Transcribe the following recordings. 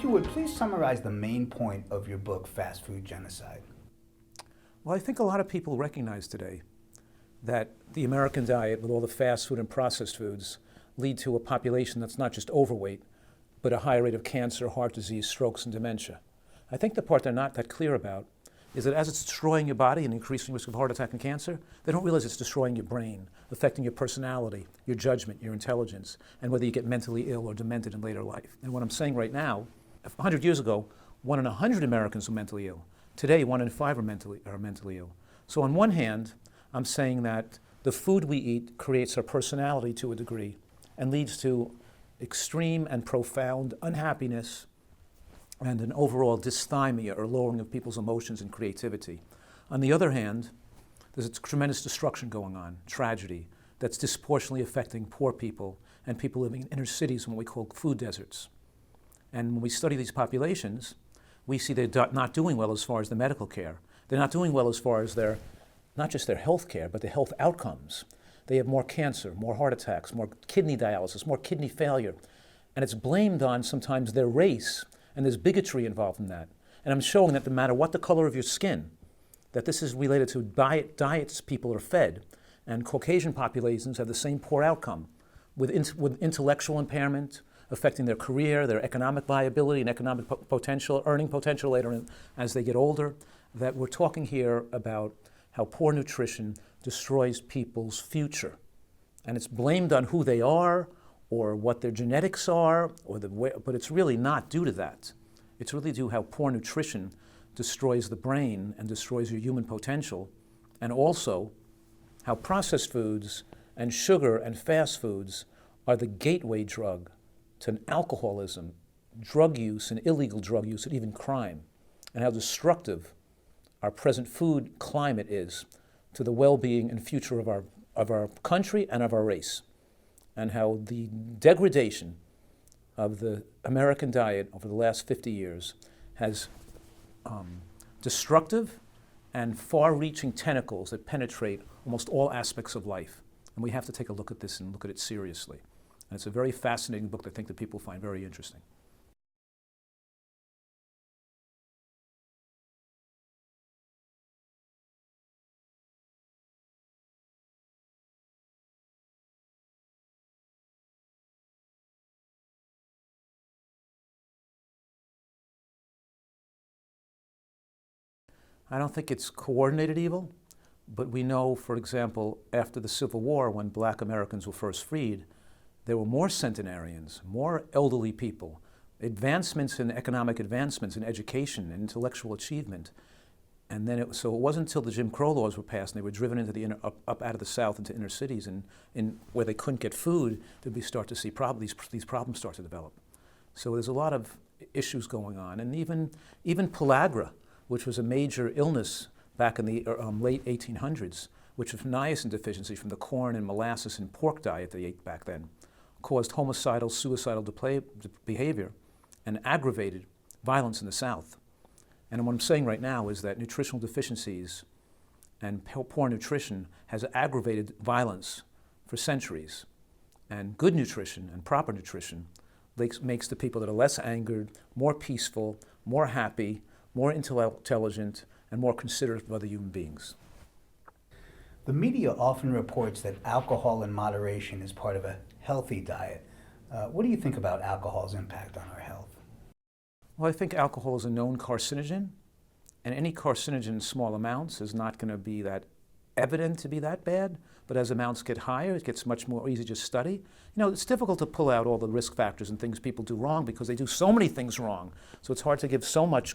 you would, please summarize the main point of your book, Fast Food Genocide. Well, I think a lot of people recognize today that the American diet, with all the fast food and processed foods, lead to a population that's not just overweight, but a high rate of cancer, heart disease, strokes, and dementia. I think the part they're not that clear about is that as it's destroying your body and increasing risk of heart attack and cancer, they don't realize it's destroying your brain, affecting your personality, your judgment, your intelligence, and whether you get mentally ill or demented in later life. And what I'm saying right now, 100 years ago, 1 in 100 Americans were mentally ill. Today, 1 in 5 are mentally ill. So on one hand, I'm saying that the food we eat creates our personality to a degree and leads to extreme and profound unhappiness and an overall dysthymia, or lowering of people's emotions and creativity. On the other hand, there's a tremendous destruction going on, tragedy, that's disproportionately affecting poor people and people living in inner cities in what we call food deserts. And when we study these populations, we see they're not doing well as far as the medical care. They're not doing well as far as not just their health care, but the health outcomes. They have more cancer, more heart attacks, more kidney dialysis, more kidney failure. And it's blamed on sometimes their race, and there's bigotry involved in that. And I'm showing that no matter what the color of your skin, that this is related to diets people are fed. And Caucasian populations have the same poor outcome, with intellectual impairment, affecting their career, their economic viability and economic potential, earning potential later as they get older. That we're talking here about how poor nutrition destroys people's future. And it's blamed on who they are or what their genetics are, but it's really not due to that. It's really due to how poor nutrition destroys the brain and destroys your human potential, and also how processed foods and sugar and fast foods are the gateway drug to alcoholism, drug use and illegal drug use, and even crime, and how destructive our present food climate is to the well-being and future of our country and of our race, and how the degradation of the American diet over the last 50 years has destructive and far-reaching tentacles that penetrate almost all aspects of life. And we have to take a look at this and look at it seriously. And it's a very fascinating book that I think that people find very interesting. I don't think it's coordinated evil, but we know, for example, after the Civil War, when Black Americans were first freed, there were more centenarians, more elderly people, advancements in economic advancements in education and intellectual achievement. And then so it wasn't until the Jim Crow laws were passed and they were driven into the up out of the South into inner cities and where they couldn't get food, did we start to see these problems start to develop. So there's a lot of issues going on. And even pellagra, which was a major illness back in the late 1800s, which was niacin deficiency from the corn and molasses and pork diet they ate back then, caused homicidal, suicidal behavior and aggravated violence in the South. And what I'm saying right now is that nutritional deficiencies and poor nutrition has aggravated violence for centuries. And good nutrition and proper nutrition makes the people that are less angered, more peaceful, more happy, more intelligent, and more considerate of other human beings. The media often reports that alcohol in moderation is part of a healthy diet. What do you think about alcohol's impact on our health? Well, I think alcohol is a known carcinogen, and any carcinogen in small amounts is not going to be that evident to be that bad, but as amounts get higher, it gets much more easy to study. You know, it's difficult to pull out all the risk factors and things people do wrong because they do so many things wrong. So it's hard to give so much,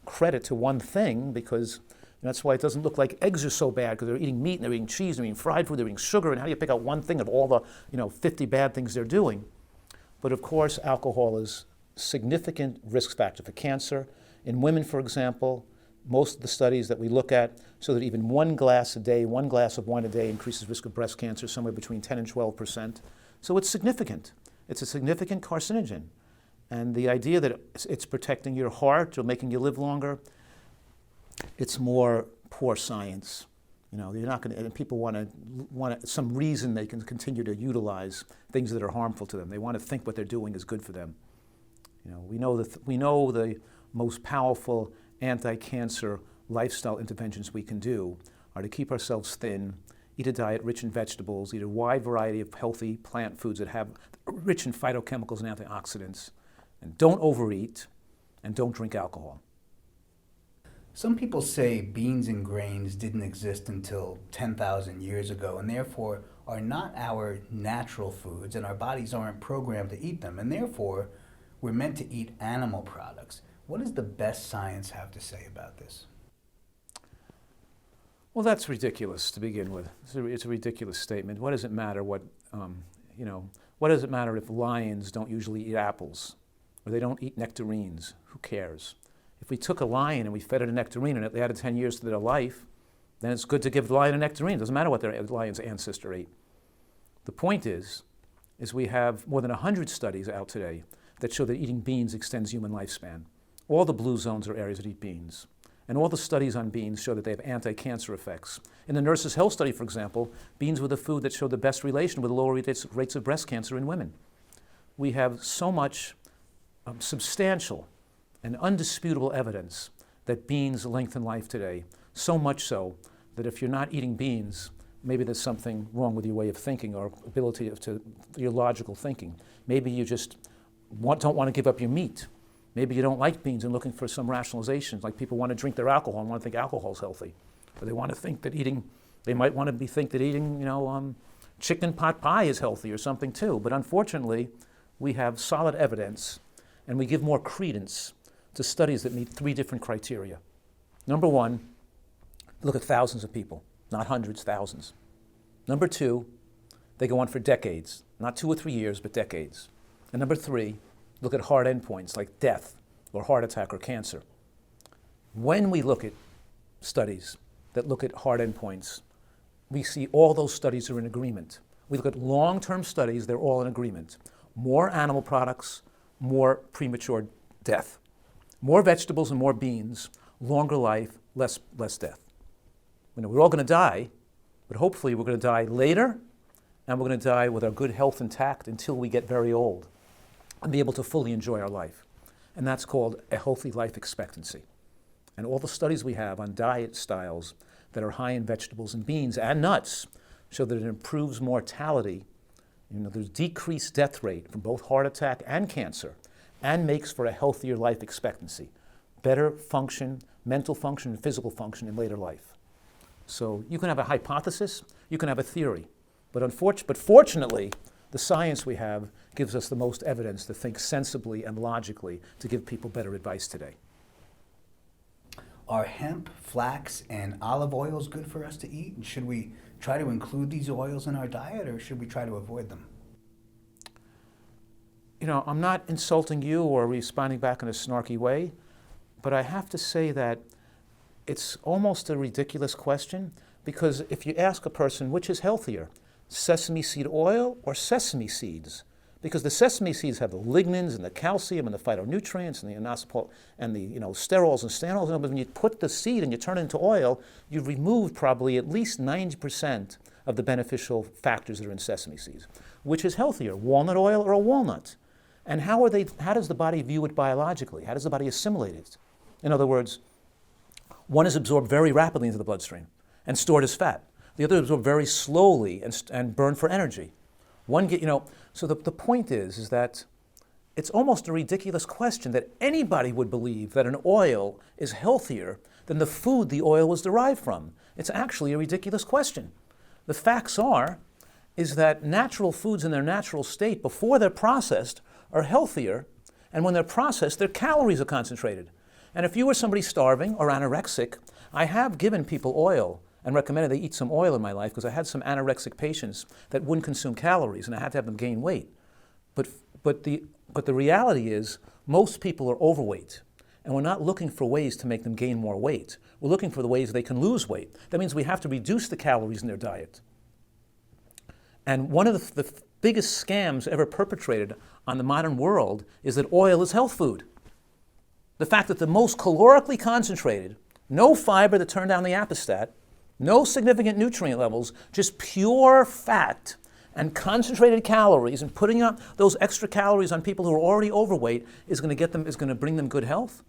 credit to one thing, because that's why it doesn't look like eggs are so bad, because they're eating meat and they're eating cheese and they're eating fried food, they're eating sugar, and how do you pick out one thing of all the 50 bad things they're doing? But of course, alcohol is a significant risk factor for cancer. In women, for example, most of the studies that we look at show that even one glass of wine a day increases risk of breast cancer somewhere between 10 and 12%. So it's significant. It's a significant carcinogen. And the idea that it's protecting your heart or making you live longer, it's more poor science. You're not going to, and people want some reason they can continue to utilize things that are harmful to them. They want to think what they're doing is good for them. We know the most powerful anti-cancer lifestyle interventions we can do are to keep ourselves thin, eat a diet rich in vegetables, eat a wide variety of healthy plant foods that have rich in phytochemicals and antioxidants, and don't overeat, and don't drink alcohol. Some people say beans and grains didn't exist until 10,000 years ago and therefore are not our natural foods and our bodies aren't programmed to eat them and therefore we're meant to eat animal products. What does the best science have to say about this? Well, that's ridiculous to begin with. It's a ridiculous statement. What does it matter what does it matter if lions don't usually eat apples or they don't eat nectarines? Who cares? If we took a lion and we fed it a nectarine and it added 10 years to their life, then it's good to give the lion a nectarine. It doesn't matter what their lion's ancestor ate. The point is we have more than 100 studies out today that show that eating beans extends human lifespan. All the blue zones are areas that eat beans. And all the studies on beans show that they have anti-cancer effects. In the Nurses' Health Study, for example, beans were the food that showed the best relation with lower rates of breast cancer in women. We have so much substantial and undisputable evidence that beans lengthen life today, so much so that if you're not eating beans, maybe there's something wrong with your way of thinking or ability to your logical thinking. Maybe you just don't want to give up your meat. Maybe you don't like beans and looking for some rationalizations, like people want to drink their alcohol and want to think alcohol is healthy. Or they want to think that they might want to think that eating, chicken pot pie is healthy or something too. But unfortunately, we have solid evidence and we give more credence to studies that meet 3 different criteria. Number 1, look at thousands of people, not hundreds, thousands. Number 2, they go on for decades, not 2 or 3 years, but decades. And number 3, look at hard endpoints like death or heart attack or cancer. When we look at studies that look at hard endpoints, we see all those studies are in agreement. We look at long-term studies, they're all in agreement. More animal products, more premature death. More vegetables and more beans, longer life, less death. We're all going to die, but hopefully we're going to die later, and we're going to die with our good health intact until we get very old and be able to fully enjoy our life. And that's called a healthy life expectancy. And all the studies we have on diet styles that are high in vegetables and beans and nuts show that it improves mortality. There's decreased death rate from both heart attack and cancer and makes for a healthier life expectancy, better function, mental function and physical function in later life. So you can have a hypothesis, you can have a theory, but fortunately, the science we have gives us the most evidence to think sensibly and logically to give people better advice today. Are hemp, flax, and olive oils good for us to eat? And should we try to include these oils in our diet or should we try to avoid them? I'm not insulting you or responding back in a snarky way, but I have to say that it's almost a ridiculous question because if you ask a person which is healthier, sesame seed oil or sesame seeds, because the sesame seeds have the lignins and the calcium and the phytonutrients and the inositol and the sterols and stanols. And when you put the seed and you turn it into oil, you've removed probably at least 90% of the beneficial factors that are in sesame seeds. Which is healthier, walnut oil or a walnut? And how does the body view it biologically? How does the body assimilate it? In other words, one is absorbed very rapidly into the bloodstream and stored as fat. The other is absorbed very slowly and burned for energy. So the point is that it's almost a ridiculous question that anybody would believe that an oil is healthier than the food the oil was derived from. It's actually a ridiculous question. The facts is that natural foods in their natural state before they're processed are healthier, and when they're processed, their calories are concentrated. And if you were somebody starving or anorexic, I have given people oil and recommended they eat some oil in my life because I had some anorexic patients that wouldn't consume calories and I had to have them gain weight. But the reality is most people are overweight and we're not looking for ways to make them gain more weight. We're looking for the ways they can lose weight. That means we have to reduce the calories in their diet. And one of the biggest scams ever perpetrated on the modern world is that oil is health food. The fact that the most calorically concentrated, no fiber to turn down the apostat, no significant nutrient levels, just pure fat And concentrated calories and putting up those extra calories on people who are already overweight is going to bring them good health.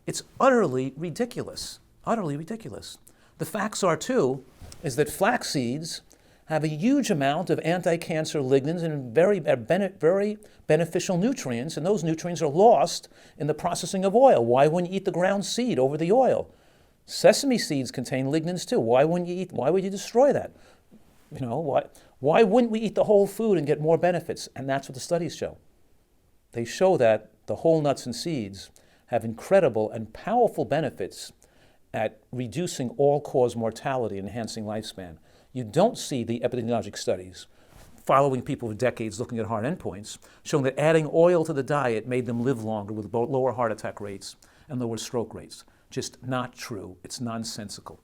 It's utterly ridiculous. Utterly ridiculous. The facts are, too, is that flax seeds have a huge amount of anti-cancer lignans and very beneficial nutrients, and those nutrients are lost in the processing of oil. Why wouldn't you eat the ground seed over the oil? Sesame seeds contain lignans too. Why would you destroy that? Why wouldn't we eat the whole food and get more benefits? And that's what the studies show. They show that the whole nuts and seeds have incredible and powerful benefits at reducing all-cause mortality and enhancing lifespan. You don't see the epidemiologic studies following people for decades looking at hard endpoints, showing that adding oil to the diet made them live longer with lower heart attack rates and lower stroke rates. Just not true. It's nonsensical.